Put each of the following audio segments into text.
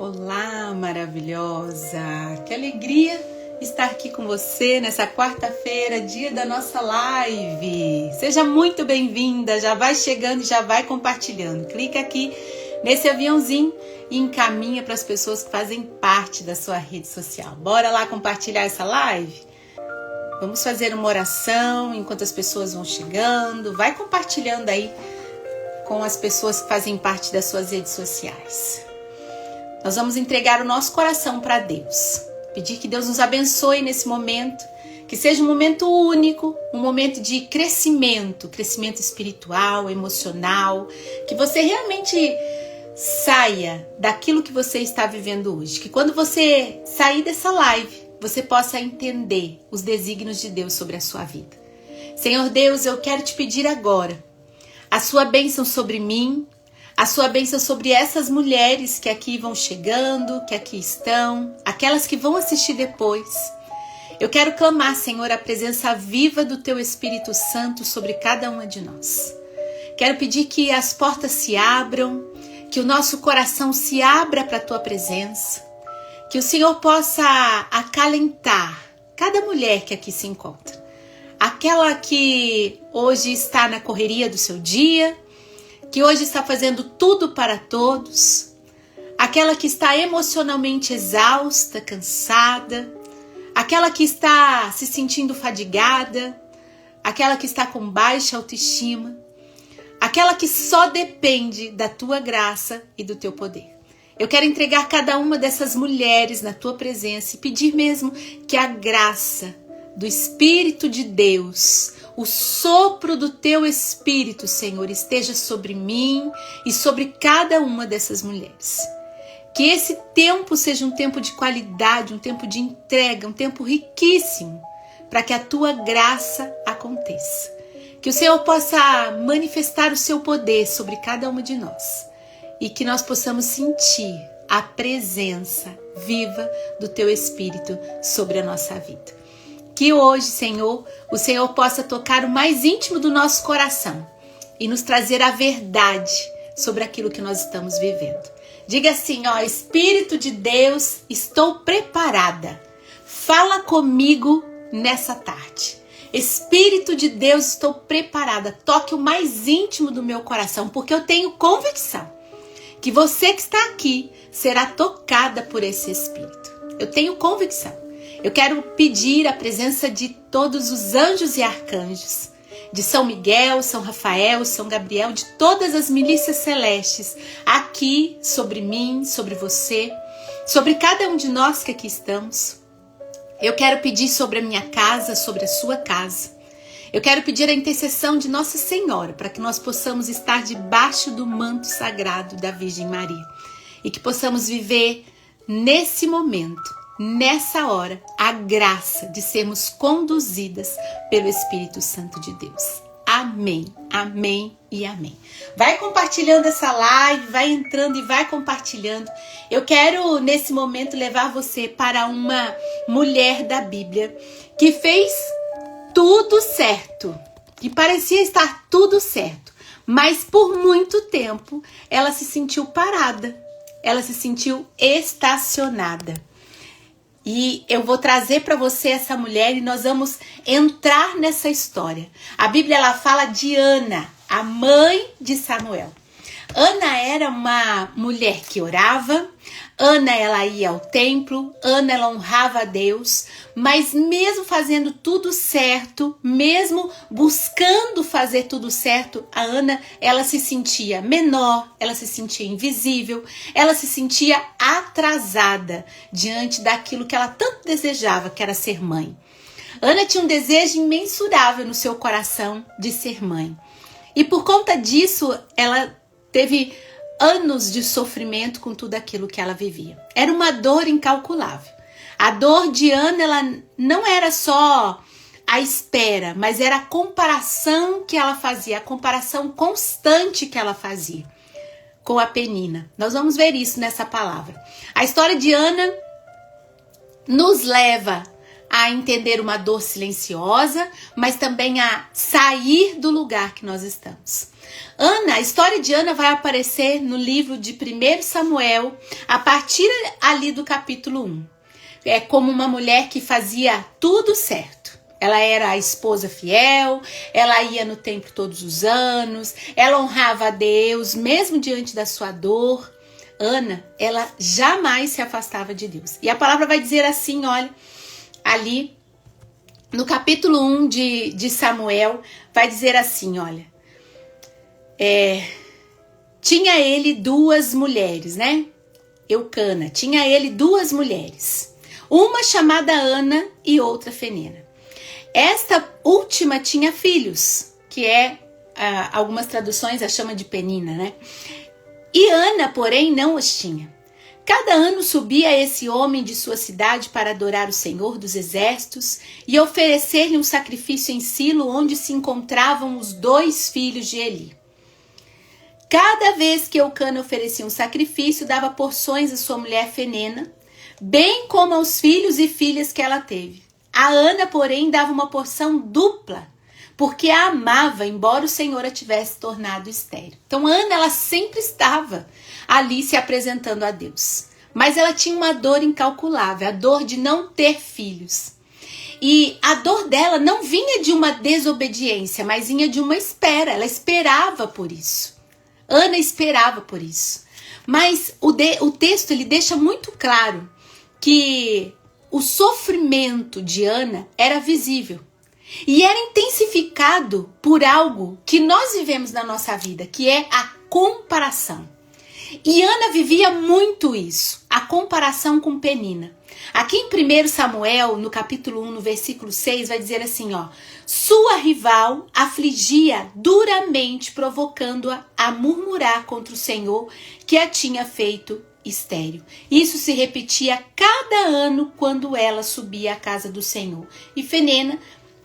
Olá, maravilhosa! Que alegria estar aqui com você nessa quarta-feira, dia da nossa live. Seja muito bem-vinda, já vai chegando e já vai compartilhando. Clica aqui nesse aviãozinho e encaminha para as pessoas que fazem parte da sua rede social. Bora lá compartilhar essa live? Vamos fazer uma oração enquanto as pessoas vão chegando. Vai compartilhando aí com as pessoas que fazem parte das suas redes sociais. Nós vamos entregar o nosso coração para Deus. Pedir que Deus nos abençoe nesse momento. Que seja um momento único, um momento de crescimento espiritual, emocional. Que você realmente saia daquilo que você está vivendo hoje. Que quando você sair dessa live, você possa entender os desígnios de Deus sobre a sua vida. Senhor Deus, eu quero te pedir agora a sua bênção sobre mim, a sua bênção sobre essas mulheres que aqui vão chegando, que aqui estão, aquelas que vão assistir depois. Eu quero clamar, Senhor, a presença viva do Teu Espírito Santo sobre cada uma de nós. Quero pedir que as portas se abram, que o nosso coração se abra para a Tua presença, que o Senhor possa acalentar cada mulher que aqui se encontra. Aquela que hoje está na correria do seu dia, que hoje está fazendo tudo para todos, aquela que está emocionalmente exausta, cansada, aquela que está se sentindo fadigada, aquela que está com baixa autoestima, aquela que só depende da tua graça e do teu poder. Eu quero entregar cada uma dessas mulheres na tua presença e pedir mesmo que a graça do Espírito de Deus, o sopro do teu Espírito, Senhor, esteja sobre mim e sobre cada uma dessas mulheres. Que esse tempo seja um tempo de qualidade, um tempo de entrega, um tempo riquíssimo, para que a tua graça aconteça. Que o Senhor possa manifestar o seu poder sobre cada uma de nós e que nós possamos sentir a presença viva do teu Espírito sobre a nossa vida. Que hoje, Senhor, o Senhor possa tocar o mais íntimo do nosso coração e nos trazer a verdade sobre aquilo que nós estamos vivendo. Diga assim, ó, Espírito de Deus, estou preparada. Fala comigo nessa tarde. Espírito de Deus, estou preparada. Toque o mais íntimo do meu coração, porque eu tenho convicção que você que está aqui será tocada por esse Espírito. Eu tenho convicção. Eu quero pedir a presença de todos os anjos e arcanjos, de São Miguel, São Rafael, São Gabriel, de todas as milícias celestes, aqui sobre mim, sobre você, sobre cada um de nós que aqui estamos. Eu quero pedir sobre a minha casa, sobre a sua casa. Eu quero pedir a intercessão de Nossa Senhora para que nós possamos estar debaixo do manto sagrado da Virgem Maria e que possamos viver nesse momento, nessa hora, a graça de sermos conduzidas pelo Espírito Santo de Deus. Amém, amém e amém. Vai compartilhando essa live, vai entrando e vai compartilhando. Eu quero, nesse momento, levar você para uma mulher da Bíblia que fez tudo certo, que parecia estar tudo certo, mas por muito tempo ela se sentiu parada, ela se sentiu estacionada. E eu vou trazer para você essa mulher e nós vamos entrar nessa história. A Bíblia ela fala de Ana, a mãe de Samuel. Ana era uma mulher que orava, Ana ela ia ao templo, Ana ela honrava a Deus, mas mesmo fazendo tudo certo, mesmo buscando fazer tudo certo, a Ana ela se sentia menor, ela se sentia invisível, ela se sentia atrasada diante daquilo que ela tanto desejava, que era ser mãe. Ana tinha um desejo imensurável no seu coração de ser mãe. E por conta disso, ela teve anos de sofrimento com tudo aquilo que ela vivia. Era uma dor incalculável. A dor de Ana, ela não era só a espera, mas era a comparação que ela fazia, a comparação constante que ela fazia com a Penina. Nós vamos ver isso nessa palavra. A história de Ana nos leva a entender uma dor silenciosa, mas também a sair do lugar que nós estamos. Ana, a história de Ana vai aparecer no livro de 1 Samuel, a partir ali do capítulo 1. É como uma mulher que fazia tudo certo. Ela era a esposa fiel, ela ia no templo todos os anos, ela honrava a Deus, mesmo diante da sua dor. Ana, ela jamais se afastava de Deus. E a palavra vai dizer assim, olha, ali no capítulo 1 de Samuel, vai dizer assim, olha, tinha ele 2 mulheres, né? Eucana, tinha ele 2 mulheres, uma chamada Ana e outra Fenina. Esta última tinha filhos, que algumas traduções a chama de Penina, né? E Ana, porém, não os tinha. Cada ano subia esse homem de sua cidade para adorar o Senhor dos Exércitos e oferecer-lhe um sacrifício em Silo, onde se encontravam os 2 filhos de Eli. Cada vez que Eucana oferecia um sacrifício, dava porções à sua mulher Fenina, bem como aos filhos e filhas que ela teve. A Ana, porém, dava uma porção dupla, porque a amava, embora o Senhor a tivesse tornado estéril. Então, Ana, ela sempre estava ali se apresentando a Deus. Mas ela tinha uma dor incalculável, a dor de não ter filhos. E a dor dela não vinha de uma desobediência, mas vinha de uma espera. Ela esperava por isso. Ana esperava por isso. Mas o texto ele deixa muito claro que o sofrimento de Ana era visível. E era intensificado por algo que nós vivemos na nossa vida, que é a comparação. E Ana vivia muito isso, a comparação com Penina. Aqui em 1 Samuel, no capítulo 1, no versículo 6, vai dizer assim, ó: sua rival afligia duramente, provocando-a a murmurar contra o Senhor, que a tinha feito estéril. Isso se repetia cada ano quando ela subia à casa do Senhor. E Fenina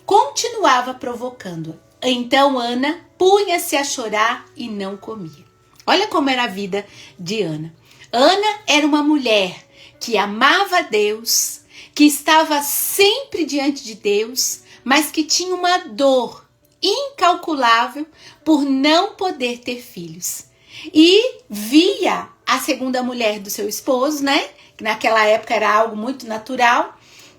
continuava provocando-a. Então Ana punha-se a chorar e não comia. Olha como era a vida de Ana. Ana era uma mulher que amava a Deus, que estava sempre diante de Deus, mas que tinha uma dor incalculável por não poder ter filhos. E via a segunda mulher do seu esposo, né? Que naquela época era algo muito natural,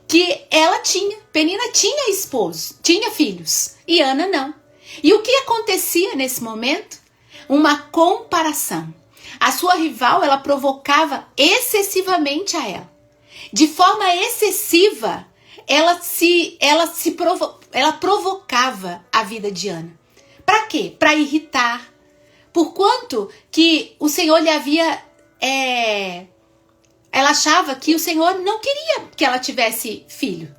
que ela tinha, Penina tinha esposo, tinha filhos, e Ana não. E o que acontecia nesse momento? Uma comparação. A sua rival, ela provocava excessivamente a ela. De forma excessiva, ela provocava a vida de Ana. Para quê? Para irritar. Porquanto que o Senhor lhe havia... Ela achava que o Senhor não queria que ela tivesse filho.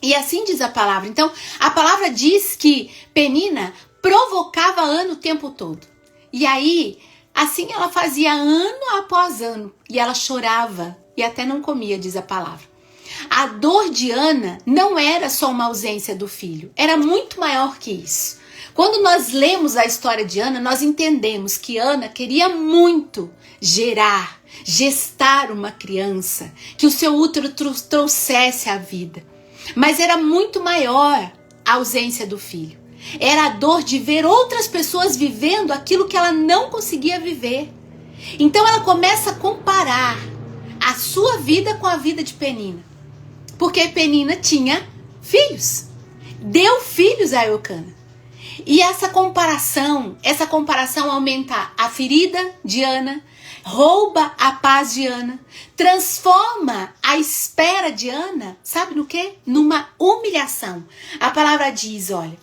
E assim diz a palavra. Então, a palavra diz que Penina provocava Ana o tempo todo. E aí, assim ela fazia ano após ano. E ela chorava e até não comia, diz a palavra. A dor de Ana não era só uma ausência do filho. Era muito maior que isso. Quando nós lemos a história de Ana, nós entendemos que Ana queria muito gestar uma criança, que o seu útero trouxesse a vida. Mas era muito maior a ausência do filho. Era a dor de ver outras pessoas vivendo aquilo que ela não conseguia viver. Então ela começa a comparar a sua vida com a vida de Penina. Porque Penina tinha filhos. Deu filhos a Eucana. E essa comparação aumenta a ferida de Ana, rouba a paz de Ana, transforma a espera de Ana, sabe no quê? Numa humilhação. A palavra diz, olha,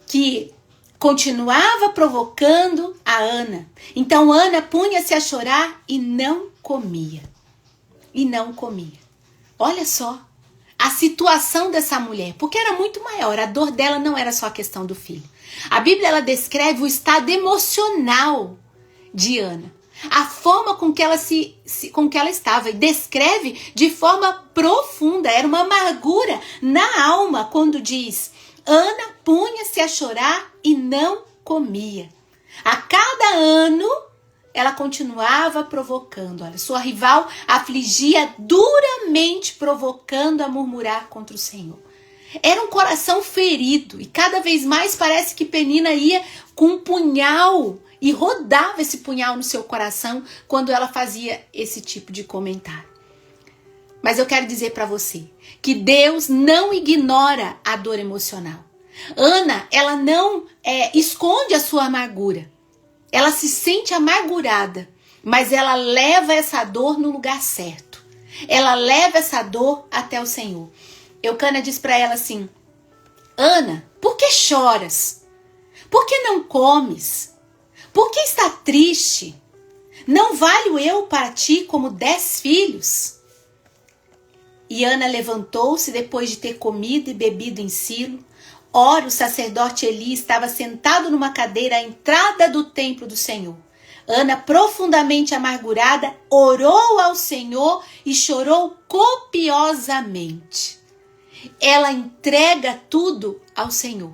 que continuava provocando a Ana. Então Ana punha-se a chorar e não comia. E não comia. Olha só a situação dessa mulher, porque era muito maior. A dor dela não era só a questão do filho. A Bíblia ela descreve o estado emocional de Ana. A forma com que ela com que ela estava, e descreve de forma profunda. Era uma amargura na alma quando diz: Ana punha-se a chorar e não comia. A cada ano ela continuava provocando. Olha, sua rival afligia duramente, provocando a murmurar contra o Senhor. Era um coração ferido. E cada vez mais parece que Penina ia com um punhal e rodava esse punhal no seu coração quando ela fazia esse tipo de comentário. Mas eu quero dizer para você que Deus não ignora a dor emocional. Ana, ela não esconde a sua amargura. Ela se sente amargurada, mas ela leva essa dor no lugar certo. Ela leva essa dor até o Senhor. Eucana diz para ela assim: Ana, por que choras? Por que não comes? Por que está triste? Não valho eu para ti como 10 filhos? E Ana levantou-se depois de ter comido e bebido em Silo. Ora, o sacerdote Eli estava sentado numa cadeira à entrada do templo do Senhor. Ana, profundamente amargurada, orou ao Senhor e chorou copiosamente. Ela entrega tudo ao Senhor.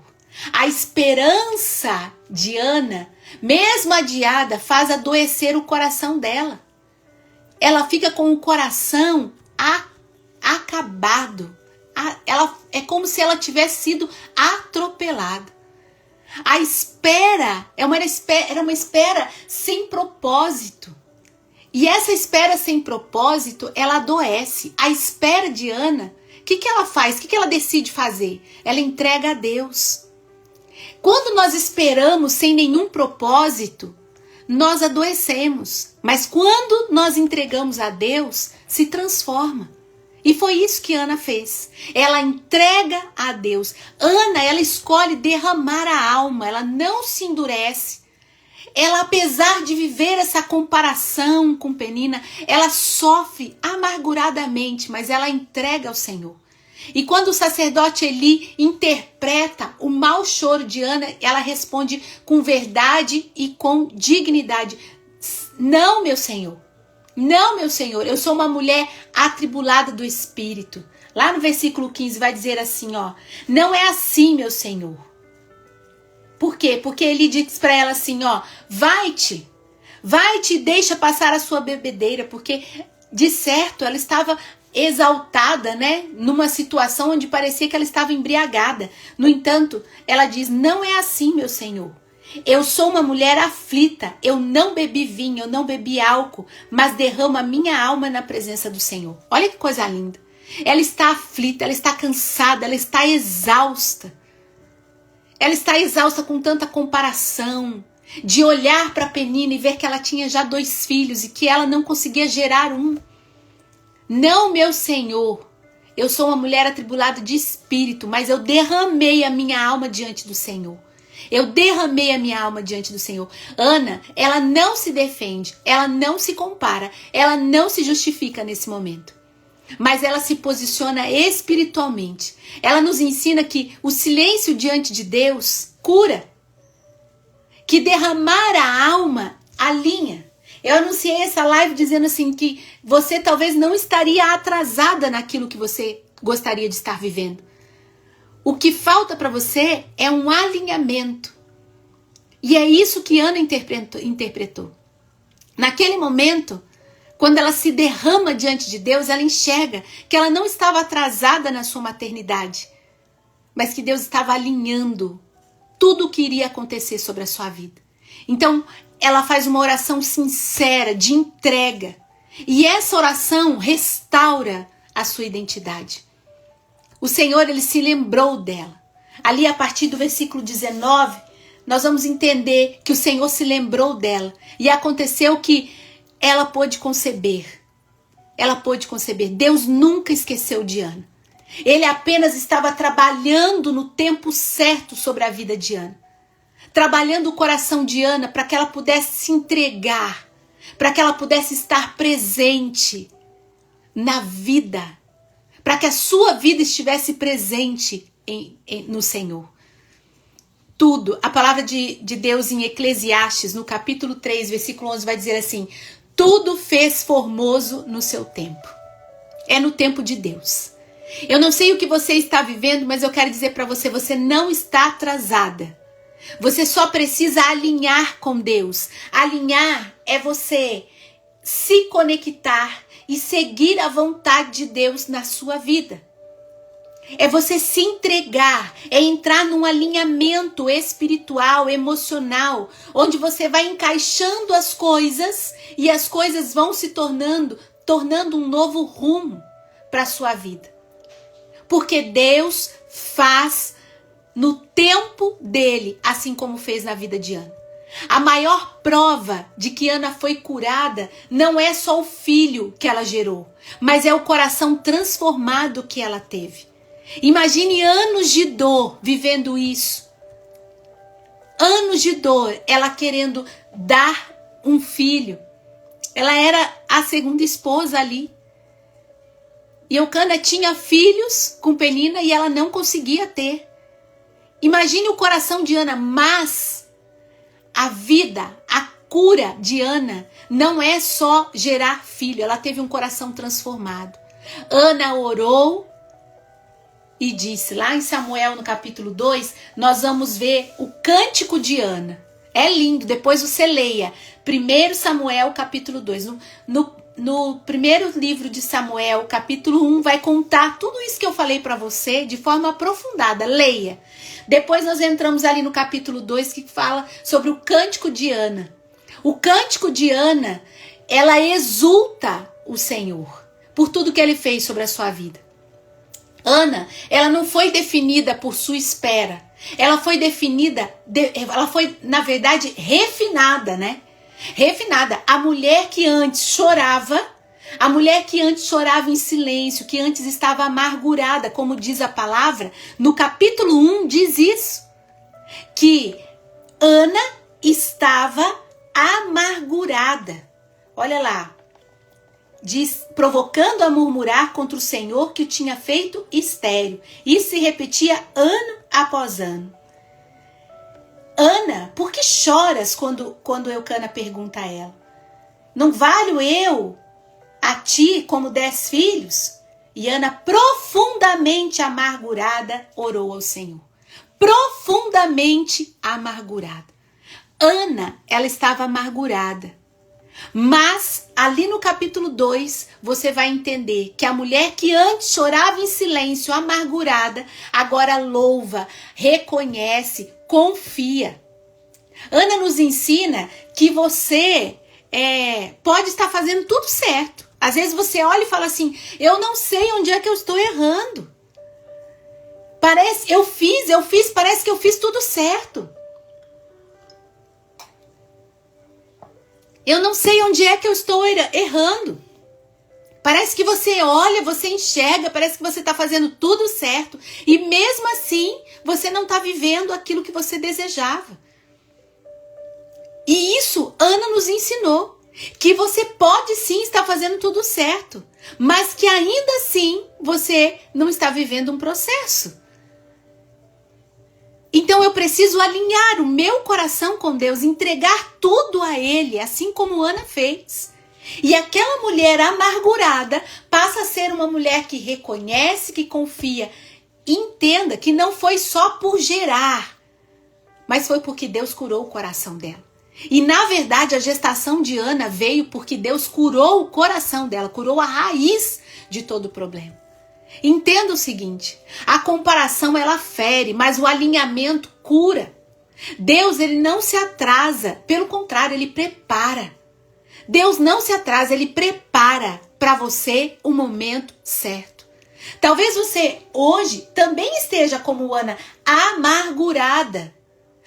A esperança de Ana, mesmo adiada, faz adoecer o coração dela. Ela fica com o coração acabado. Ela é como se ela tivesse sido atropelada. A espera era uma espera sem propósito. E essa espera sem propósito, ela adoece. A espera de Ana, o que ela faz? O que ela decide fazer? Ela entrega a Deus. Quando nós esperamos sem nenhum propósito, nós adoecemos. Mas quando nós entregamos a Deus, se transforma. E foi isso que Ana fez. Ela entrega a Deus. Ana, ela escolhe derramar a alma. Ela não se endurece. Ela, apesar de viver essa comparação com Penina, ela sofre amarguradamente, mas ela entrega ao Senhor. E quando o sacerdote Eli interpreta o mau choro de Ana, ela responde com verdade e com dignidade: não, meu Senhor. Não, meu Senhor, eu sou uma mulher atribulada do espírito. Lá no versículo 15 vai dizer assim, ó: não é assim, meu Senhor. Por quê? Porque ele diz para ela assim, ó: vai-te e deixa passar a sua bebedeira, porque de certo ela estava exaltada, né? Numa situação onde parecia que ela estava embriagada. No entanto, ela diz: não é assim, meu Senhor. Eu sou uma mulher aflita, eu não bebi vinho, eu não bebi álcool, mas derramo a minha alma na presença do Senhor. Olha que coisa linda. Ela está aflita, ela está cansada, ela está exausta. Ela está exausta com tanta comparação, de olhar para Penina e ver que ela tinha já 2 filhos e que ela não conseguia gerar um. Não, meu Senhor, eu sou uma mulher atribulada de espírito, mas eu derramei a minha alma diante do Senhor. Eu derramei a minha alma diante do Senhor. Ana, ela não se defende, ela não se compara, ela não se justifica nesse momento. Mas ela se posiciona espiritualmente. Ela nos ensina que o silêncio diante de Deus cura. Que derramar a alma alinha. Eu anunciei essa live dizendo assim que você talvez não estaria atrasada naquilo que você gostaria de estar vivendo. O que falta para você é um alinhamento. E é isso que Ana interpretou. Naquele momento, quando ela se derrama diante de Deus, ela enxerga que ela não estava atrasada na sua maternidade, mas que Deus estava alinhando tudo o que iria acontecer sobre a sua vida. Então, ela faz uma oração sincera, de entrega. E essa oração restaura a sua identidade. O Senhor, ele se lembrou dela. Ali, a partir do versículo 19, nós vamos entender que o Senhor se lembrou dela. E aconteceu que ela pôde conceber. Ela pôde conceber. Deus nunca esqueceu de Ana. Ele apenas estava trabalhando no tempo certo sobre a vida de Ana. Trabalhando o coração de Ana para que ela pudesse se entregar. Para que ela pudesse estar presente na vida. Para que a sua vida estivesse presente no Senhor. Tudo. A palavra de Deus em Eclesiastes, no capítulo 3, versículo 11, vai dizer assim: tudo fez formoso no seu tempo. É no tempo de Deus. Eu não sei o que você está vivendo, mas eu quero dizer para você, você não está atrasada. Você só precisa alinhar com Deus. Alinhar é você se conectar e seguir a vontade de Deus na sua vida. É você se entregar, é entrar num alinhamento espiritual, emocional, onde você vai encaixando as coisas e as coisas vão se tornando um novo rumo para a sua vida. Porque Deus faz no tempo dele, assim como fez na vida de Ana. A maior prova de que Ana foi curada não é só o filho que ela gerou, mas é o coração transformado que ela teve. Imagine anos de dor vivendo isso. Anos de dor, ela querendo dar um filho. Ela era a segunda esposa ali. E Eucana tinha filhos com Penina e ela não conseguia ter. Imagine o coração de Ana, mas a vida, a cura de Ana não é só gerar filho, ela teve um coração transformado. Ana orou e disse, lá em Samuel no capítulo 2, nós vamos ver o cântico de Ana. É lindo, depois você leia. 1 Samuel capítulo 2. No primeiro livro de Samuel, capítulo 1, vai contar tudo isso que eu falei para você de forma aprofundada. Leia. Depois nós entramos ali no capítulo 2, que fala sobre o cântico de Ana. O cântico de Ana, ela exulta o Senhor por tudo que ele fez sobre a sua vida. Ana, ela não foi definida por sua espera. Ela foi ela foi, na verdade, refinada, né? Refinada. A mulher que antes chorava, em silêncio, que antes estava amargurada, como diz a palavra, no capítulo 1 diz isso, que Ana estava amargurada. Olha lá. Diz, provocando a murmurar contra o Senhor que o tinha feito estéril. Isso se repetia ano após ano. Ana, por que choras quando Eucana pergunta a ela? Não valho eu a ti como 10 filhos? E Ana, profundamente amargurada, orou ao Senhor. Profundamente amargurada. Ana, ela estava amargurada. Mas, ali no capítulo 2, você vai entender que a mulher que antes chorava em silêncio, amargurada, agora louva, reconhece, confia. Ana nos ensina que você pode estar fazendo tudo certo. Às vezes você olha e fala assim, eu não sei onde é que eu estou errando. Parece que eu fiz tudo certo. Eu não sei onde é que eu estou errando. Parece que você olha, você enxerga, parece que você está fazendo tudo certo. E mesmo assim, você não está vivendo aquilo que você desejava. E isso, Ana nos ensinou. Que você pode sim estar fazendo tudo certo. Mas que ainda assim, você não está vivendo um processo. Então eu preciso alinhar o meu coração com Deus, entregar tudo a Ele, assim como Ana fez. E aquela mulher amargurada passa a ser uma mulher que reconhece, que confia. Entenda que não foi só por gerar, mas foi porque Deus curou o coração dela. E na verdade a gestação de Ana veio porque Deus curou o coração dela, curou a raiz de todo o problema. Entenda o seguinte, a comparação ela fere, mas o alinhamento cura. Deus, ele não se atrasa, pelo contrário, ele prepara. Deus não se atrasa, ele prepara para você o momento certo. Talvez você hoje também esteja como Ana, amargurada.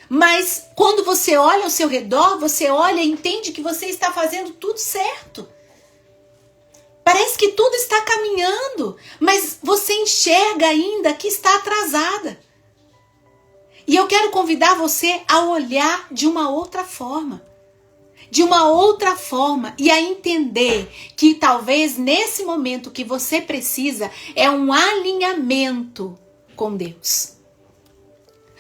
Mas quando você olha ao seu redor, você olha e entende que você está fazendo tudo certo. Parece que tudo está caminhando, mas você enxerga ainda que está atrasada. E eu quero convidar você a olhar de uma outra forma. E a entender que talvez nesse momento que você precisa é um alinhamento com Deus.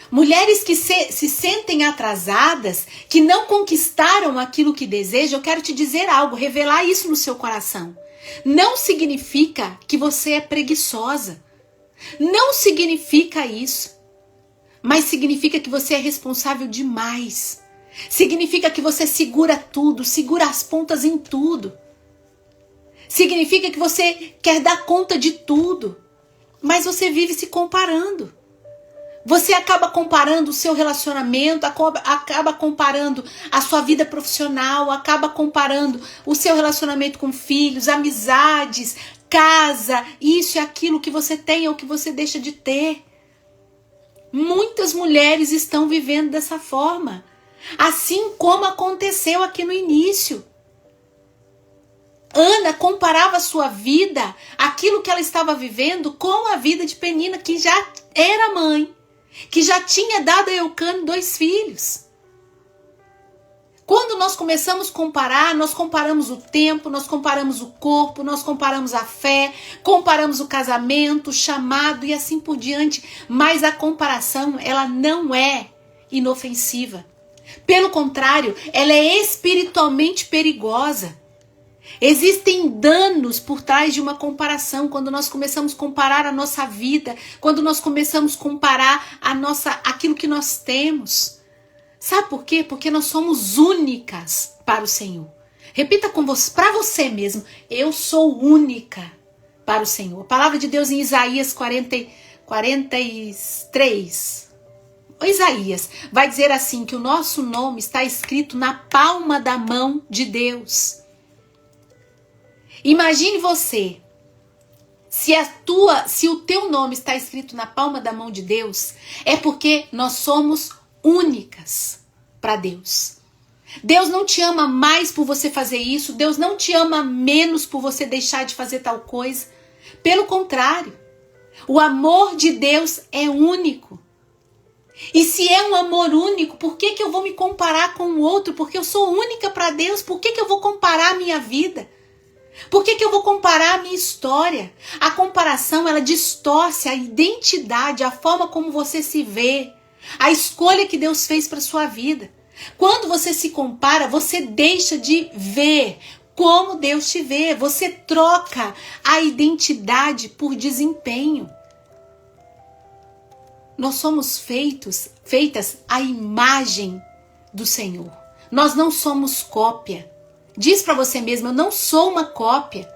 Mulheres que se sentem atrasadas, que não conquistaram aquilo que desejam, eu quero te dizer algo, revelar isso no seu coração. Não significa que você é preguiçosa. Não significa isso. Mas significa que você é responsável demais. Significa que você segura tudo, segura as pontas em tudo. Significa que você quer dar conta de tudo. mas você vive se comparando. Você acaba comparando o seu relacionamento, acaba comparando a sua vida profissional, acaba comparando o seu relacionamento com filhos, amizades, casa, isso e aquilo que você tem ou que você deixa de ter. Muitas mulheres estão vivendo dessa forma, assim como aconteceu aqui no início. Ana comparava a sua vida, aquilo que ela estava vivendo, com a vida de Penina, que já era mãe, que já tinha dado a Eucane 2 filhos. Quando nós começamos a comparar, nós comparamos o tempo, nós comparamos o corpo, nós comparamos a fé, comparamos o casamento, o chamado e assim por diante. Mas a comparação, ela não é inofensiva. Pelo contrário, ela é espiritualmente perigosa. Existem danos por trás de uma comparação, quando nós começamos a comparar a nossa vida, quando nós começamos a comparar aquilo que nós temos. Sabe por quê? Porque nós somos únicas para o Senhor. Repita para você mesmo: eu sou única para o Senhor. A palavra de Deus em Isaías 43, Isaías vai dizer assim, que o nosso nome está escrito na palma da mão de Deus. Imagine você, se o teu nome está escrito na palma da mão de Deus, é porque nós somos únicas para Deus. Deus não te ama mais por você fazer isso, Deus não te ama menos por você deixar de fazer tal coisa. Pelo contrário, o amor de Deus é único. E se é um amor único, por que eu vou me comparar com o outro? Porque eu sou única para Deus, por que eu vou comparar a minha vida? Por que eu vou comparar a minha história? A comparação, ela distorce a identidade, a forma como você se vê, a escolha que Deus fez para sua vida. Quando você se compara, você deixa de ver como Deus te vê. Você troca a identidade por desempenho. Nós somos feitas à imagem do Senhor. Nós não somos cópia. Diz para você mesmo: eu não sou uma cópia.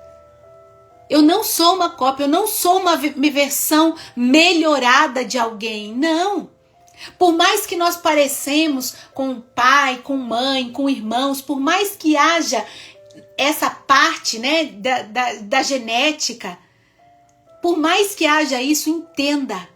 Eu não sou uma cópia, eu não sou uma versão melhorada de alguém. Não. Por mais que nós parecemos com pai, com mãe, com irmãos, por mais que haja essa parte, né, da genética, por mais que haja isso, entenda.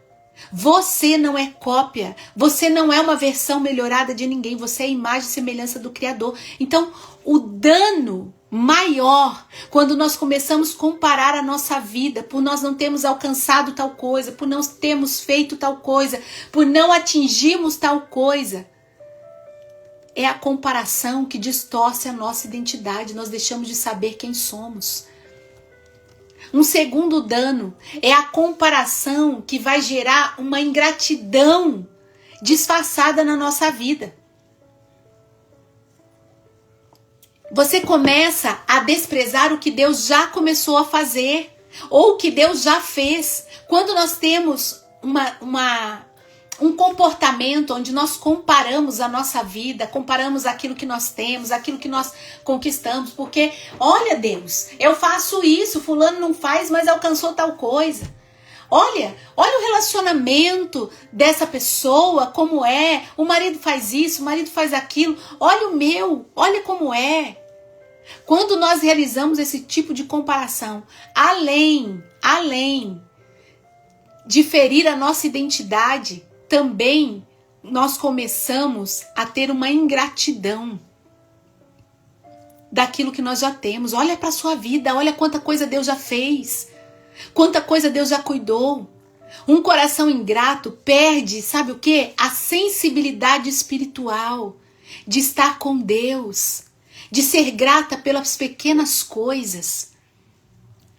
Você não é cópia, você não é uma versão melhorada de ninguém, você é a imagem e semelhança do Criador. Então, o dano maior quando nós começamos a comparar a nossa vida, por nós não termos alcançado tal coisa, por não termos feito tal coisa, por não atingirmos tal coisa, é a comparação que distorce a nossa identidade, nós deixamos de saber quem somos. Um segundo dano é a comparação, que vai gerar uma ingratidão disfarçada na nossa vida. Você começa a desprezar o que Deus já começou a fazer, ou o que Deus já fez. Quando nós temos um comportamento onde nós comparamos a nossa vida, comparamos aquilo que nós temos, aquilo que nós conquistamos, porque, olha Deus, eu faço isso, fulano não faz, mas alcançou tal coisa. Olha o relacionamento dessa pessoa, como é, o marido faz isso, o marido faz aquilo, olha o meu, olha como é. Quando nós realizamos esse tipo de comparação, além de ferir a nossa identidade, também nós começamos a ter uma ingratidão daquilo que nós já temos. Olha para a sua vida, olha quanta coisa Deus já fez, quanta coisa Deus já cuidou. Um coração ingrato perde, sabe o quê? A sensibilidade espiritual de estar com Deus, de ser grata pelas pequenas coisas,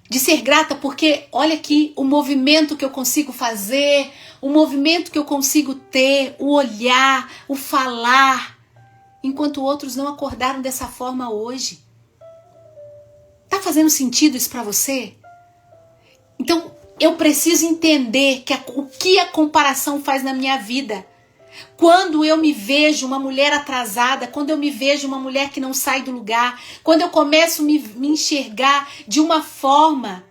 de ser grata porque olha aqui o movimento que eu consigo fazer, o movimento que eu consigo ter, o olhar, o falar, enquanto outros não acordaram dessa forma hoje. Tá fazendo sentido isso para você? Então, eu preciso entender o que a comparação faz na minha vida. Quando eu me vejo uma mulher atrasada, quando eu me vejo uma mulher que não sai do lugar, quando eu começo a me enxergar de uma forma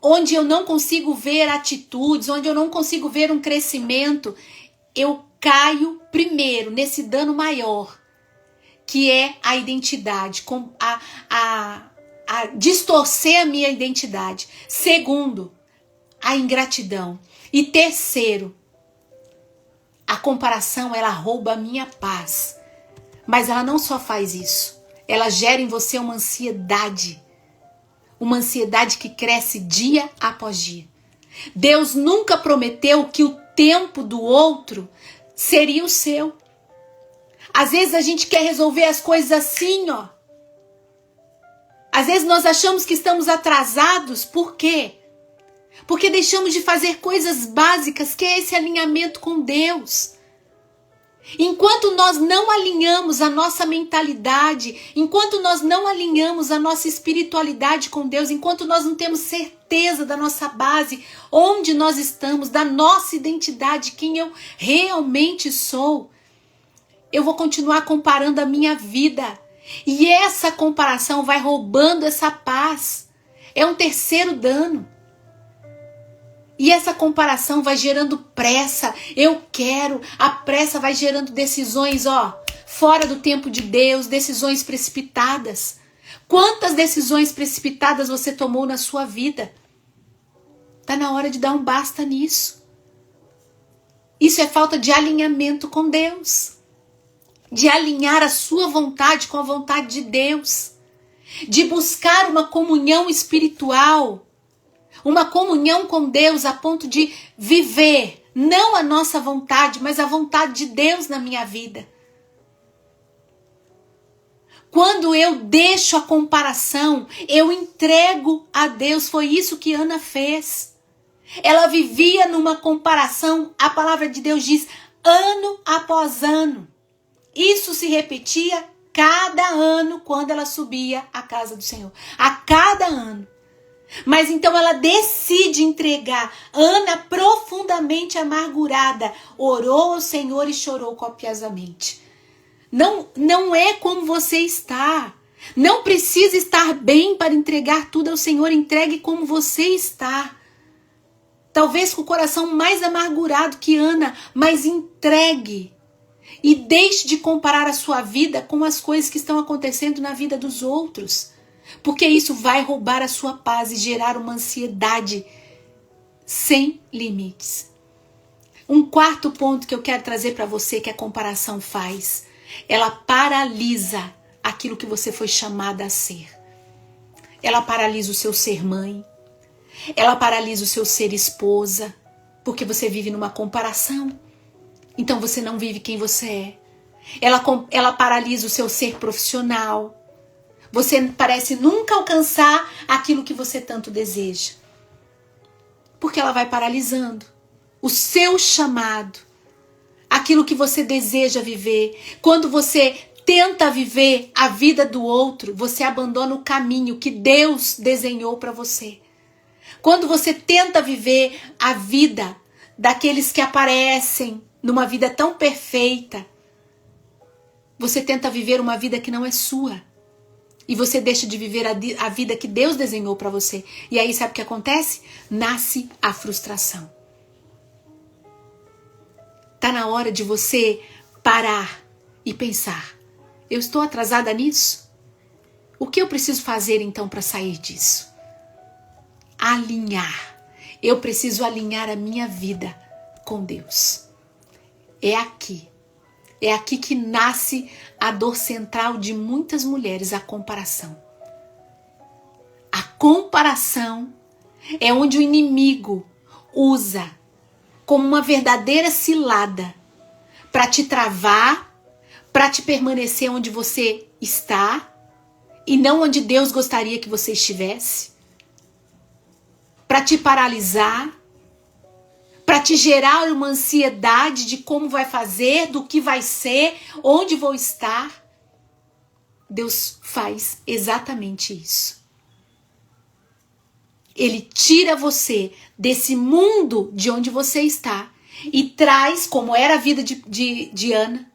onde eu não consigo ver atitudes, onde eu não consigo ver um crescimento, eu caio primeiro nesse dano maior, que é a identidade, a distorcer a minha identidade. Segundo, a ingratidão. E terceiro, a comparação, ela rouba a minha paz. Mas ela não só faz isso, ela gera em você uma ansiedade que cresce dia após dia. Deus nunca prometeu que o tempo do outro seria o seu. Às vezes a gente quer resolver as coisas assim, ó. Às vezes nós achamos que estamos atrasados. Por quê? Porque deixamos de fazer coisas básicas, que é esse alinhamento com Deus. Enquanto nós não alinhamos a nossa mentalidade, enquanto nós não alinhamos a nossa espiritualidade com Deus, enquanto nós não temos certeza da nossa base, onde nós estamos, da nossa identidade, quem eu realmente sou, eu vou continuar comparando a minha vida. E essa comparação vai roubando essa paz. É um terceiro dano. E essa comparação vai gerando pressa. Eu quero. A pressa vai gerando decisões, fora do tempo de Deus, decisões precipitadas. Quantas decisões precipitadas você tomou na sua vida? Tá na hora de dar um basta nisso. Isso é falta de alinhamento com Deus. De alinhar a sua vontade com a vontade de Deus. De buscar uma comunhão espiritual. Uma comunhão com Deus a ponto de viver, não a nossa vontade, mas a vontade de Deus na minha vida. Quando eu deixo a comparação, eu entrego a Deus. Foi isso que Ana fez. Ela vivia numa comparação, a palavra de Deus diz, ano após ano. Isso se repetia cada ano quando ela subia à casa do Senhor. A cada ano. Mas então ela decide entregar. Ana, profundamente amargurada, orou ao Senhor e chorou copiosamente. Não é como você está. Não precisa estar bem para entregar tudo ao Senhor. Entregue como você está. Talvez com o coração mais amargurado que Ana, mas entregue. E deixe de comparar a sua vida com as coisas que estão acontecendo na vida dos outros. Porque isso vai roubar a sua paz e gerar uma ansiedade sem limites. Um quarto ponto que eu quero trazer para você que a comparação faz. Ela paralisa aquilo que você foi chamada a ser. Ela paralisa o seu ser mãe. Ela paralisa o seu ser esposa. Porque você vive numa comparação. Então você não vive quem você é. Ela paralisa o seu ser profissional. Você parece nunca alcançar aquilo que você tanto deseja. Porque ela vai paralisando o seu chamado, aquilo que você deseja viver. Quando você tenta viver a vida do outro, você abandona o caminho que Deus desenhou para você. Quando você tenta viver a vida daqueles que aparecem numa vida tão perfeita, você tenta viver uma vida que não é sua. E você deixa de viver a vida que Deus desenhou para você. E aí sabe o que acontece? Nasce a frustração. Tá na hora de você parar e pensar. Eu estou atrasada nisso? O que eu preciso fazer então para sair disso? Alinhar. Eu preciso alinhar a minha vida com Deus. É aqui que nasce a dor central de muitas mulheres, a comparação. A comparação é onde o inimigo usa como uma verdadeira cilada para te travar, para te permanecer onde você está e não onde Deus gostaria que você estivesse, para te paralisar, para te gerar uma ansiedade de como vai fazer, do que vai ser, onde vou estar. Deus faz exatamente isso. Ele tira você desse mundo de onde você está e traz, como era a vida de Ana,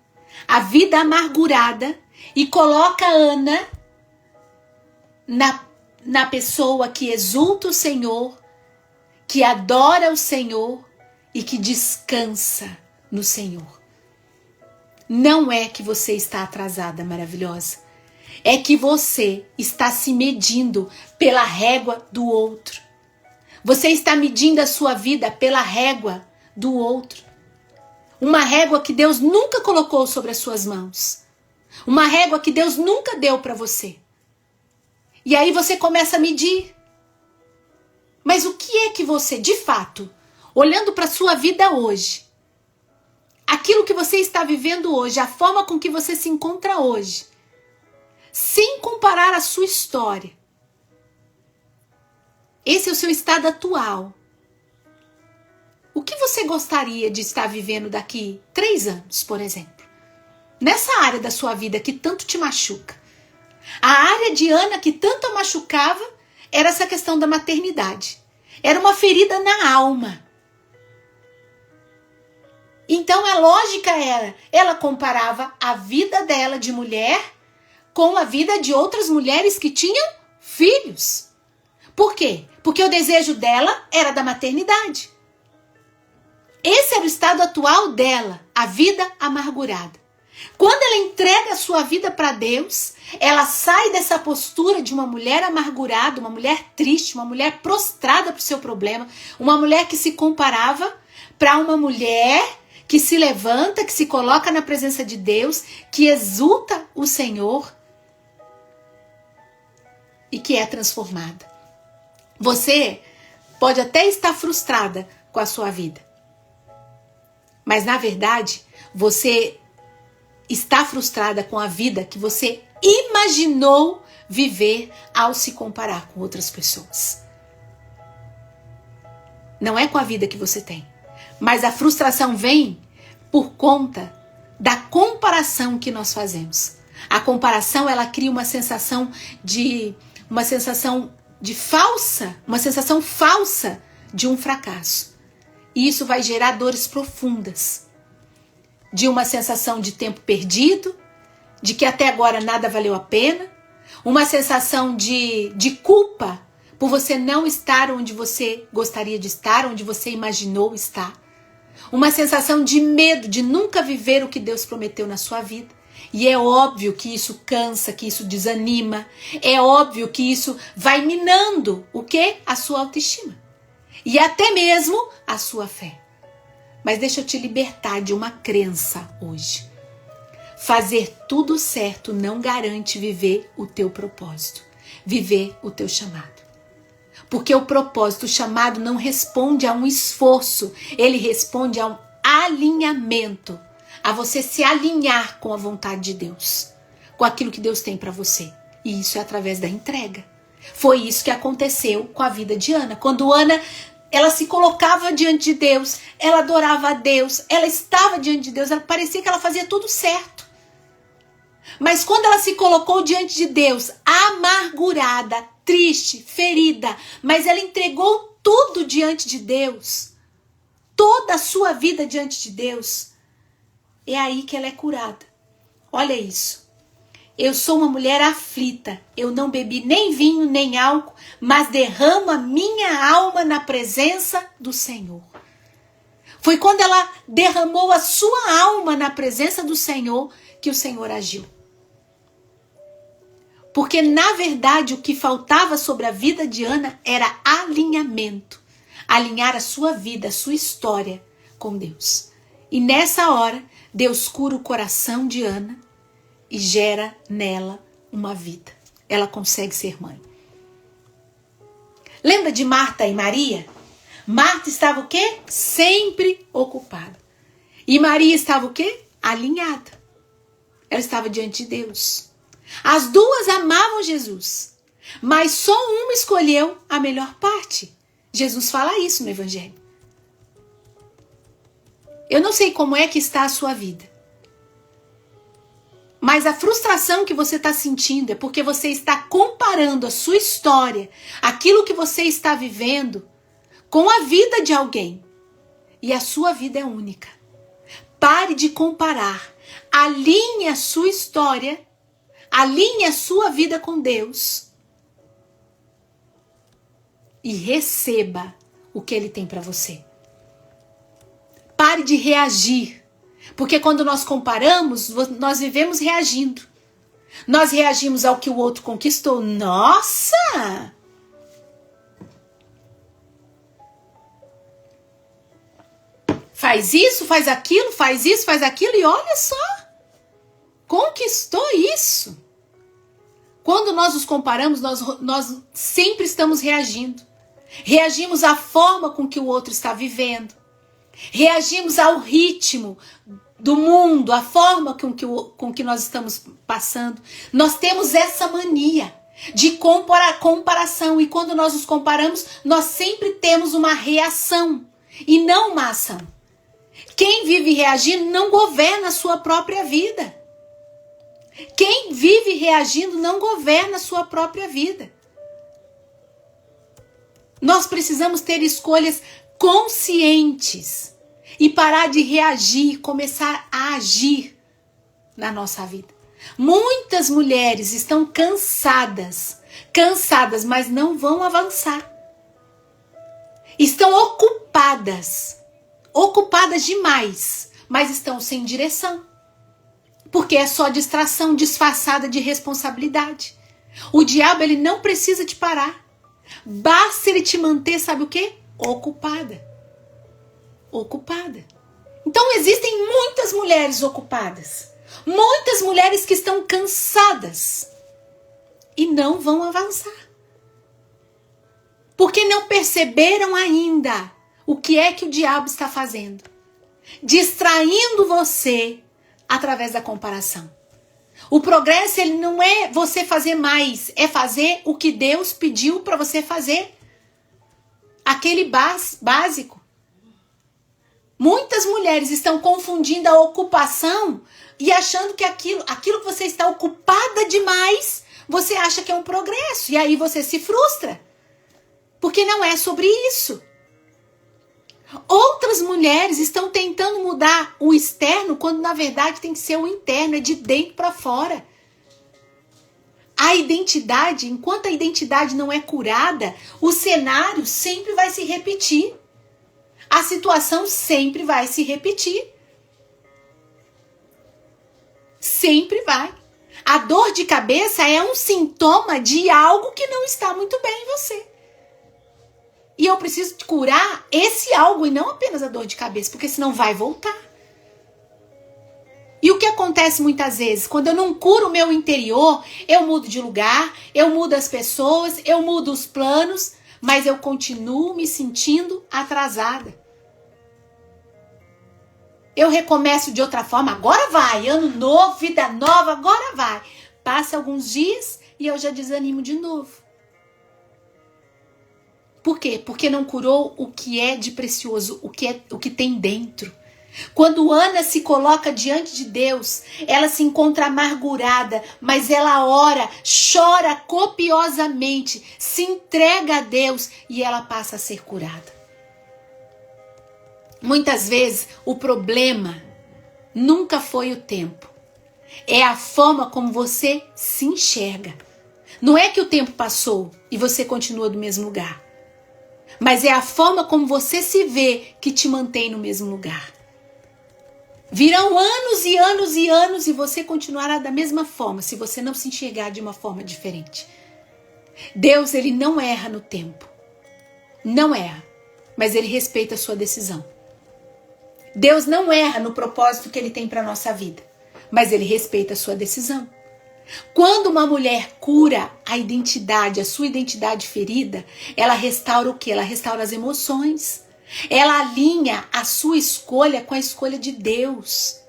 a vida amargurada, e coloca Ana na pessoa que exulta o Senhor, que adora o Senhor e que descansa no Senhor. Não é que você está atrasada, maravilhosa. É que você está se medindo pela régua do outro. Você está medindo a sua vida pela régua do outro. Uma régua que Deus nunca colocou sobre as suas mãos. Uma régua que Deus nunca deu para você. E aí você começa a medir. Mas o que é que você, de fato, olhando para a sua vida hoje, aquilo que você está vivendo hoje, a forma com que você se encontra hoje, sem comparar a sua história, esse é o seu estado atual. O que você gostaria de estar vivendo daqui 3 anos, por exemplo? Nessa área da sua vida que tanto te machuca. A área de Ana que tanto a machucava era essa questão da maternidade. Era uma ferida na alma. Então a lógica era, ela comparava a vida dela de mulher com a vida de outras mulheres que tinham filhos. Por quê? Porque o desejo dela era da maternidade. Esse era o estado atual dela, a vida amargurada. Quando ela entrega a sua vida para Deus, ela sai dessa postura de uma mulher amargurada, uma mulher triste, uma mulher prostrada para o seu problema, uma mulher que se comparava para uma mulher que se levanta, que se coloca na presença de Deus, que exulta o Senhor e que é transformada. Você pode até estar frustrada com a sua vida, mas na verdade você está frustrada com a vida que você imaginou viver ao se comparar com outras pessoas. Não é com a vida que você tem, mas a frustração vem por conta da comparação que nós fazemos. A comparação, ela cria uma sensação falsa, uma sensação falsa de um fracasso. E isso vai gerar dores profundas, de uma sensação de tempo perdido, de que até agora nada valeu a pena, uma sensação de culpa por você não estar onde você gostaria de estar, onde você imaginou estar, uma sensação de medo de nunca viver o que Deus prometeu na sua vida. E é óbvio que isso cansa, que isso desanima, é óbvio que isso vai minando o quê? A sua autoestima e até mesmo a sua fé. Mas deixa eu te libertar de uma crença hoje. Fazer tudo certo não garante viver o teu propósito, viver o teu chamado. Porque o propósito, o chamado, não responde a um esforço, ele responde a um alinhamento, a você se alinhar com a vontade de Deus, com aquilo que Deus tem para você. E isso é através da entrega. Foi isso que aconteceu com a vida de Ana. Quando Ana, ela se colocava diante de Deus, ela adorava a Deus, ela estava diante de Deus, ela parecia que ela fazia tudo certo. Mas quando ela se colocou diante de Deus, amargurada, triste, ferida, mas ela entregou tudo diante de Deus, toda a sua vida diante de Deus, é aí que ela é curada. Olha isso. Eu sou uma mulher aflita, eu não bebi nem vinho nem álcool, mas derramo a minha alma na presença do Senhor. Foi quando ela derramou a sua alma na presença do Senhor que o Senhor agiu. Porque na verdade o que faltava sobre a vida de Ana era alinhamento. Alinhar a sua vida, a sua história com Deus. E nessa hora, Deus cura o coração de Ana e gera nela uma vida. Ela consegue ser mãe. Lembra de Marta e Maria? Marta estava o quê? Sempre ocupada. E Maria estava o quê? Alinhada. Ela estava diante de Deus. As duas amavam Jesus, mas só uma escolheu a melhor parte. Jesus fala isso no Evangelho. Eu não sei como é que está a sua vida, mas a frustração que você está sentindo é porque você está comparando a sua história, aquilo que você está vivendo, com a vida de alguém. E a sua vida é única. Pare de comparar. Alinhe a sua história, alinhe a sua vida com Deus e receba o que Ele tem para você. Pare de reagir, porque quando nós comparamos, nós vivemos reagindo. Nós reagimos ao que o outro conquistou. Nossa! Faz isso, faz aquilo, faz isso, faz aquilo e olha só! Conquistou isso. Quando nós nos comparamos, nós sempre estamos reagindo. Reagimos à forma com que o outro está vivendo. Reagimos ao ritmo do mundo, a forma com que nós estamos passando. Nós temos essa mania de comparação. E quando nós nos comparamos, nós sempre temos uma reação e não uma ação. Quem vive reagindo não governa a sua própria vida. Quem vive reagindo não governa a sua própria vida. Nós precisamos ter escolhas conscientes e parar de reagir, começar a agir na nossa vida. Muitas mulheres estão cansadas, mas não vão avançar. Estão ocupadas demais, mas estão sem direção. Porque é só distração disfarçada de responsabilidade. O diabo, ele não precisa te parar. Basta ele te manter, sabe o quê? Ocupada. Então existem muitas mulheres ocupadas. Muitas mulheres que estão cansadas e não vão avançar. Porque não perceberam ainda o que é que o diabo está fazendo. Distraindo você através da comparação. O progresso, ele não é você fazer mais, é fazer o que Deus pediu para você fazer. Aquele básico. Muitas mulheres estão confundindo a ocupação e achando que aquilo que você está ocupada demais, você acha que é um progresso. E aí você se frustra. Porque não é sobre isso. Outras mulheres estão tentando mudar o externo quando na verdade tem que ser o interno, é de dentro para fora. A identidade, enquanto a identidade não é curada, o cenário sempre vai se repetir. A situação sempre vai se repetir. Sempre vai. A dor de cabeça é um sintoma de algo que não está muito bem em você. E eu preciso curar esse algo e não apenas a dor de cabeça, porque senão vai voltar. E o que acontece muitas vezes? Quando eu não curo o meu interior, eu mudo de lugar, eu mudo as pessoas, eu mudo os planos, mas eu continuo me sentindo atrasada. Eu recomeço de outra forma, agora vai, ano novo, vida nova, agora vai. Passa alguns dias e eu já desanimo de novo. Por quê? Porque não curou o que é de precioso, o que tem dentro. Quando Ana se coloca diante de Deus, ela se encontra amargurada, mas ela ora, chora copiosamente, se entrega a Deus e ela passa a ser curada. Muitas vezes o problema nunca foi o tempo, é a forma como você se enxerga. Não é que o tempo passou e você continua do mesmo lugar. Mas é a forma como você se vê que te mantém no mesmo lugar. Virão anos e anos e anos e você continuará da mesma forma se você não se enxergar de uma forma diferente. Deus, ele não erra no tempo. Não erra. Mas ele respeita a sua decisão. Deus não erra no propósito que ele tem para a nossa vida. Mas ele respeita a sua decisão. Quando uma mulher cura a identidade, a sua identidade ferida, ela restaura o quê? Ela restaura as emoções. Ela alinha a sua escolha com a escolha de Deus.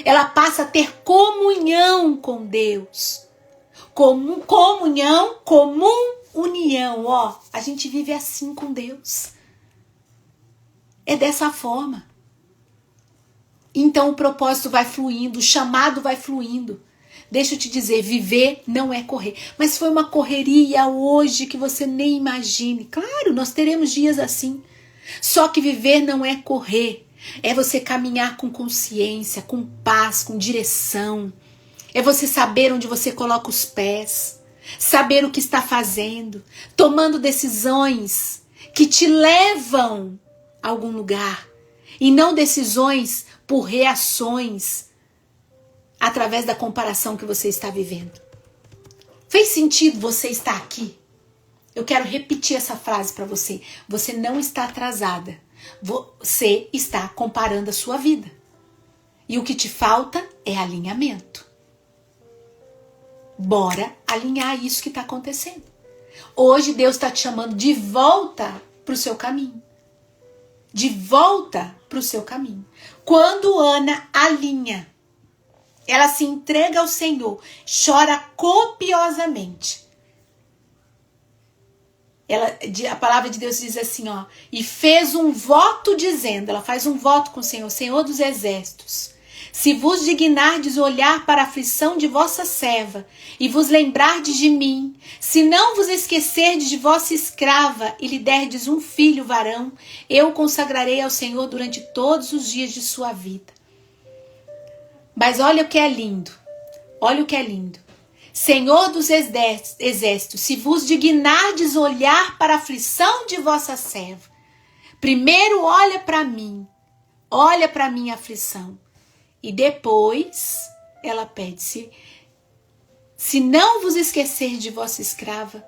Ela passa a ter comunhão com Deus. União. Ó, a gente vive assim com Deus. É dessa forma. Então o propósito vai fluindo, o chamado vai fluindo. Deixa eu te dizer, viver não é correr. Mas foi uma correria hoje que você nem imagine. Claro, nós teremos dias assim. Só que viver não é correr. É você caminhar com consciência, com paz, com direção. É você saber onde você coloca os pés. Saber o que está fazendo. Tomando decisões que te levam a algum lugar e não decisões por reações através da comparação que você está vivendo. Fez sentido você estar aqui? Eu quero repetir essa frase para você. Você não está atrasada. Você está comparando a sua vida. E o que te falta é alinhamento. Bora alinhar isso que está acontecendo. Hoje Deus está te chamando de volta para o seu caminho. De volta para o seu caminho. Quando Ana alinha, ela se entrega ao Senhor, chora copiosamente. A palavra de Deus diz assim, ó, e fez um voto dizendo, ela faz um voto com o Senhor, Senhor dos exércitos, se vos dignardes olhar para a aflição de vossa serva e vos lembrardes de mim, se não vos esquecerdes de vossa escrava e lhe derdes um filho varão, eu o consagrarei ao Senhor durante todos os dias de sua vida. Mas olha o que é lindo, olha o que é lindo. Senhor dos exércitos, se vos dignardes olhar para a aflição de vossa serva, primeiro olha para mim, olha para a minha aflição. E depois ela pede, se não vos esquecer de vossa escrava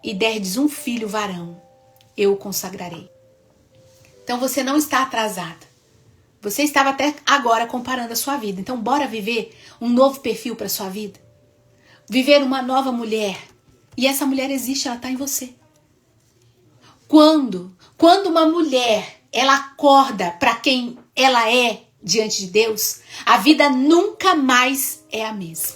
e derdes um filho varão, eu o consagrarei. Então você não está atrasada. Você estava até agora comparando a sua vida. Então bora viver um novo perfil para a sua vida. Viver uma nova mulher. E essa mulher existe, ela está em você. Quando uma mulher, ela acorda para quem ela é diante de Deus, a vida nunca mais é a mesma.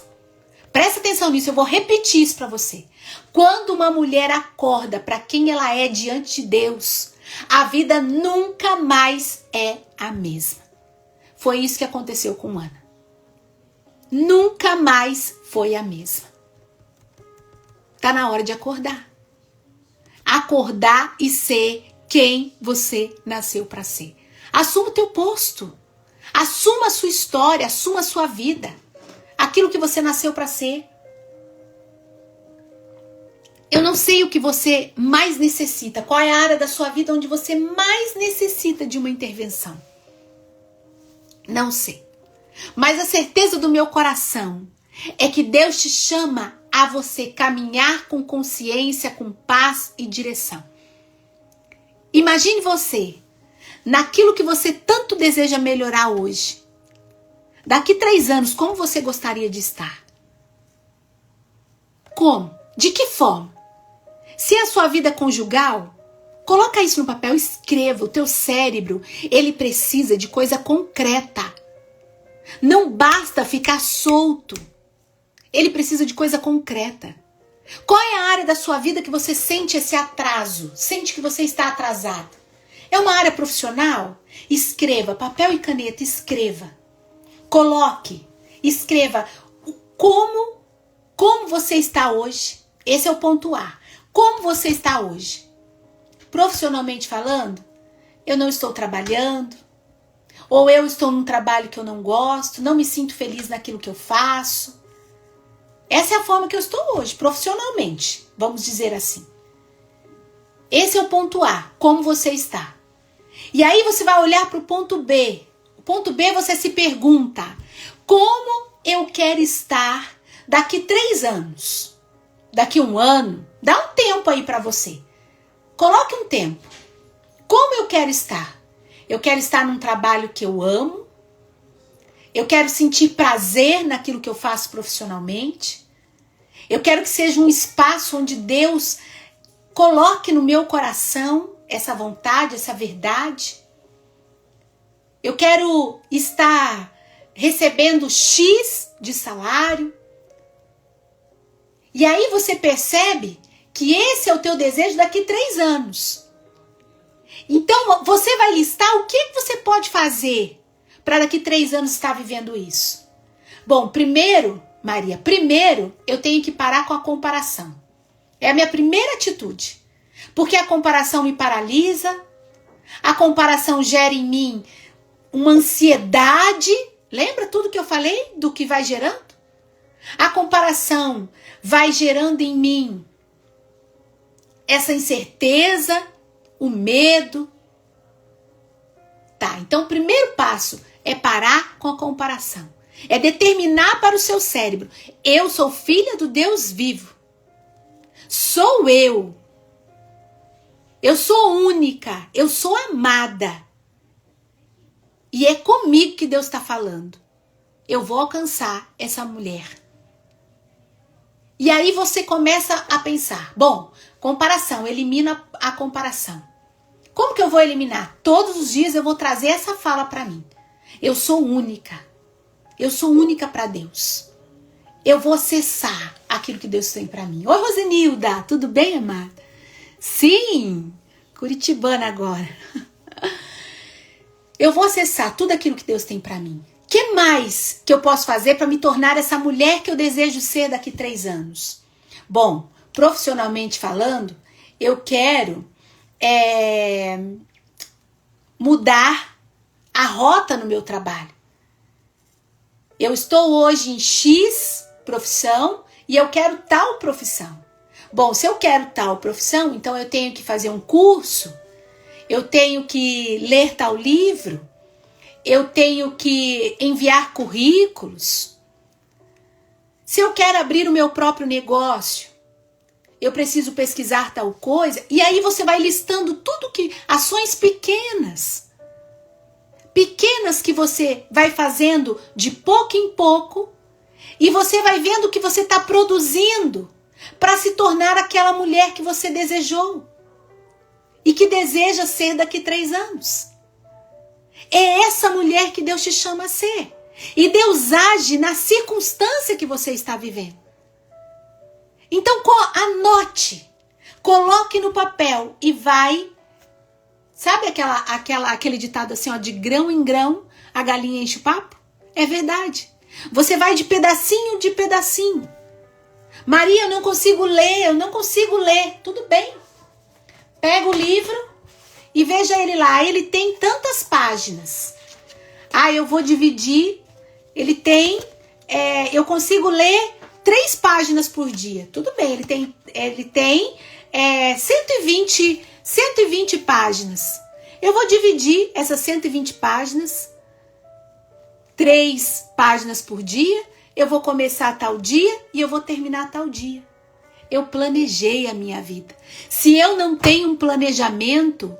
Presta atenção nisso, eu vou repetir isso para você. Quando uma mulher acorda para quem ela é diante de Deus, a vida nunca mais é a mesma. Foi isso que aconteceu com Ana. Nunca mais foi a mesma. Tá na hora de acordar. Acordar e ser quem você nasceu para ser. Assuma o teu posto. Assuma a sua história, assuma a sua vida. Aquilo que você nasceu para ser. Eu não sei o que você mais necessita. Qual é a área da sua vida onde você mais necessita de uma intervenção? Não sei. Mas a certeza do meu coração é que Deus te chama a você caminhar com consciência, com paz e direção. Imagine você naquilo que você tanto deseja melhorar hoje. Daqui 3 anos, como você gostaria de estar? Como? De que forma? Se é a sua vida conjugal, coloca isso no papel, escreva. O teu cérebro, ele precisa de coisa concreta. Não basta ficar solto. Ele precisa de coisa concreta. Qual é a área da sua vida que você sente esse atraso? Sente que você está atrasado? É uma área profissional? Escreva, papel e caneta, escreva. Coloque, escreva como você está hoje. Esse é o ponto A. Como você está hoje? Profissionalmente falando, eu não estou trabalhando, ou eu estou num trabalho que eu não gosto, não me sinto feliz naquilo que eu faço. Essa é a forma que eu estou hoje, profissionalmente, vamos dizer assim. Esse é o ponto A, como você está. E aí você vai olhar para o ponto B. O ponto B você se pergunta, como eu quero estar daqui 3 anos? Daqui 1 ano? Dá um tempo aí para você. Coloque um tempo. Como eu quero estar? Eu quero estar num trabalho que eu amo. Eu quero sentir prazer naquilo que eu faço profissionalmente. Eu quero que seja um espaço onde Deus coloque no meu coração essa vontade, essa verdade. Eu quero estar recebendo X de salário. E aí você percebe que esse é o teu desejo daqui 3 anos. Então você vai listar o que você pode fazer para daqui 3 anos estar vivendo isso. Bom, primeiro, Maria, eu tenho que parar com a comparação. É a minha primeira atitude. Porque a comparação me paralisa, a comparação gera em mim uma ansiedade. Lembra tudo que eu falei do que vai gerando? A comparação vai gerando em mim essa incerteza, o medo. Tá, então o primeiro passo é parar com a comparação. É determinar para o seu cérebro: eu sou filha do Deus vivo. Sou eu. Eu sou única. Eu sou amada. E é comigo que Deus está falando. Eu vou alcançar essa mulher. E aí você começa a pensar: bom, comparação, elimina a comparação. Como que eu vou eliminar? Todos os dias eu vou trazer essa fala para mim. Eu sou única. Eu sou única para Deus. Eu vou acessar aquilo que Deus tem para mim. Oi, Rosenilda, tudo bem, amada? Sim, curitibana agora. Eu vou acessar tudo aquilo que Deus tem para mim. O que mais que eu posso fazer para me tornar essa mulher que eu desejo ser daqui 3 anos? Bom, profissionalmente falando, eu quero mudar a rota no meu trabalho. Eu estou hoje em X profissão e eu quero tal profissão. Bom, se eu quero tal profissão, então eu tenho que fazer um curso, eu tenho que ler tal livro, eu tenho que enviar currículos. Se eu quero abrir o meu próprio negócio, eu preciso pesquisar tal coisa. E aí você vai listando tudo que... ações pequenas que você vai fazendo de pouco em pouco. E você vai vendo que você está produzindo para se tornar aquela mulher que você desejou. E que deseja ser daqui 3 anos. É essa mulher que Deus te chama a ser. E Deus age na circunstância que você está vivendo. Então anote, coloque no papel e vai... Sabe aquele ditado assim, ó, de grão em grão a galinha enche o papo? É verdade. Você vai de pedacinho de pedacinho. Maria, eu não consigo ler. Tudo bem. Pega o livro e veja ele lá. Ele tem tantas páginas. Eu vou dividir. Ele tem... eu consigo ler 3 páginas por dia. Tudo bem, ele tem 120 páginas. Eu vou dividir essas 120 páginas, 3 páginas por dia. Eu vou começar tal dia e eu vou terminar tal dia. Eu planejei a minha vida. Se eu não tenho um planejamento,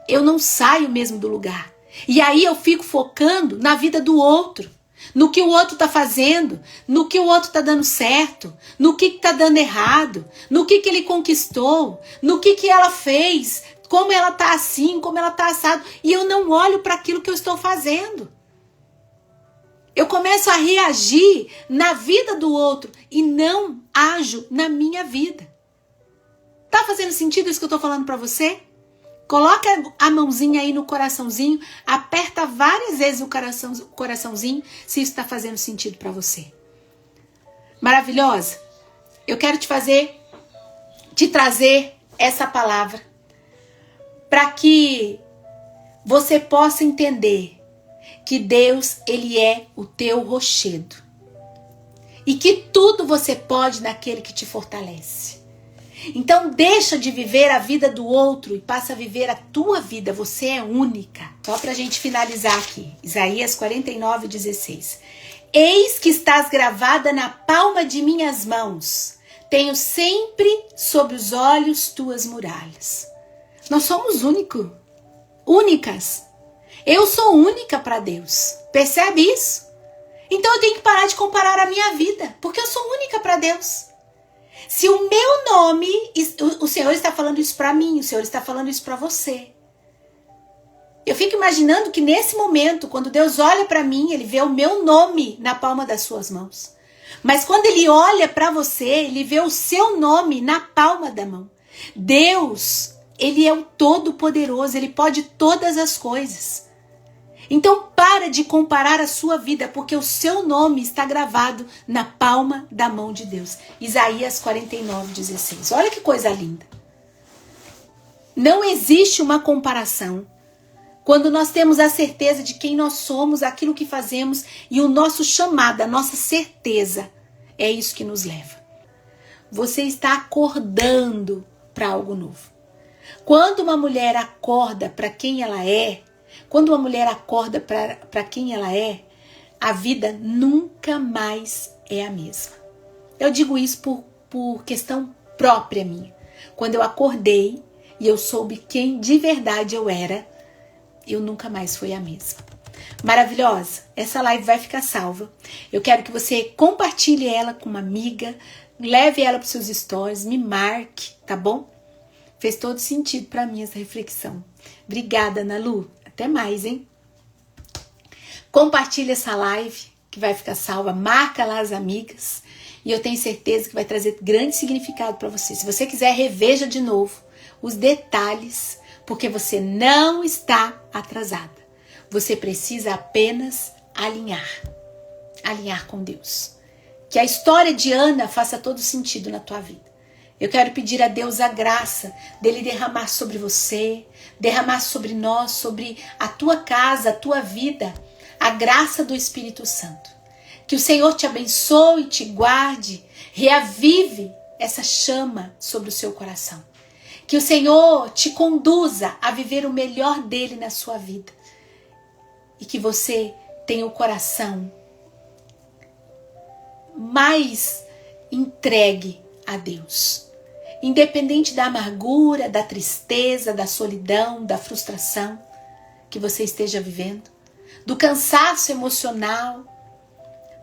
eu não saio mesmo do lugar. E aí eu fico focando na vida do outro. No que o outro está fazendo, no que o outro está dando certo, no que está dando errado, no que ele conquistou, no que ela fez, como ela está assim, como ela está assado. E eu não olho para aquilo que eu estou fazendo. Eu começo a reagir na vida do outro e não ajo na minha vida. Tá fazendo sentido isso que eu estou falando para você? Coloca a mãozinha aí no coraçãozinho, aperta várias vezes o coraçãozinho, se isso está fazendo sentido para você. Maravilhosa? Eu quero te trazer essa palavra para que você possa entender que Deus, Ele é o teu rochedo e que tudo você pode naquele que te fortalece. Então deixa de viver a vida do outro e passa a viver a tua vida. Você é única. Só para a gente finalizar aqui. Isaías 49:16. Eis que estás gravada na palma de minhas mãos. Tenho sempre sobre os olhos tuas muralhas. Nós somos únicas. Eu sou única para Deus. Percebe isso? Então eu tenho que parar de comparar a minha vida. Porque eu sou única para Deus. Se o meu nome, o Senhor está falando isso para mim, o Senhor está falando isso para você. Eu fico imaginando que nesse momento, quando Deus olha para mim, Ele vê o meu nome na palma das suas mãos. Mas quando Ele olha para você, Ele vê o seu nome na palma da mão. Deus, Ele é o Todo-Poderoso, Ele pode todas as coisas. Então para de comparar a sua vida, porque o seu nome está gravado na palma da mão de Deus. Isaías 49:16. Olha que coisa linda. Não existe uma comparação quando nós temos a certeza de quem nós somos, aquilo que fazemos e o nosso chamado, a nossa certeza. É isso que nos leva. Você está acordando para algo novo. Quando uma mulher acorda para quem ela é, quando uma mulher acorda para quem ela é, a vida nunca mais é a mesma. Eu digo isso por questão própria minha. Quando eu acordei e eu soube quem de verdade eu era, eu nunca mais fui a mesma. Maravilhosa? Essa live vai ficar salva. Eu quero que você compartilhe ela com uma amiga, leve ela para os seus stories, me marque, tá bom? Fez todo sentido para mim essa reflexão. Obrigada, Ana Lu. Até mais, hein? Compartilhe essa live que vai ficar salva, marca lá as amigas e eu tenho certeza que vai trazer grande significado para você. Se você quiser, reveja de novo os detalhes, porque você não está atrasada. Você precisa apenas alinhar com Deus. Que a história de Ana faça todo sentido na tua vida. Eu quero pedir a Deus a graça dele derramar sobre você, derramar sobre nós, sobre a tua casa, a tua vida, a graça do Espírito Santo. Que o Senhor te abençoe, te guarde, reavive essa chama sobre o seu coração. Que o Senhor te conduza a viver o melhor dele na sua vida. E que você tenha o coração mais entregue a Deus. Independente da amargura, da tristeza, da solidão, da frustração que você esteja vivendo, do cansaço emocional,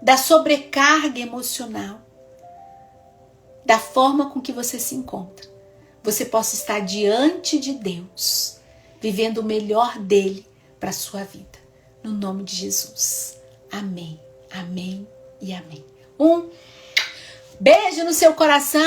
da sobrecarga emocional, da forma com que você se encontra, você possa estar diante de Deus, vivendo o melhor dele para a sua vida. No nome de Jesus. Amém, amém e amém. Um beijo no seu coração.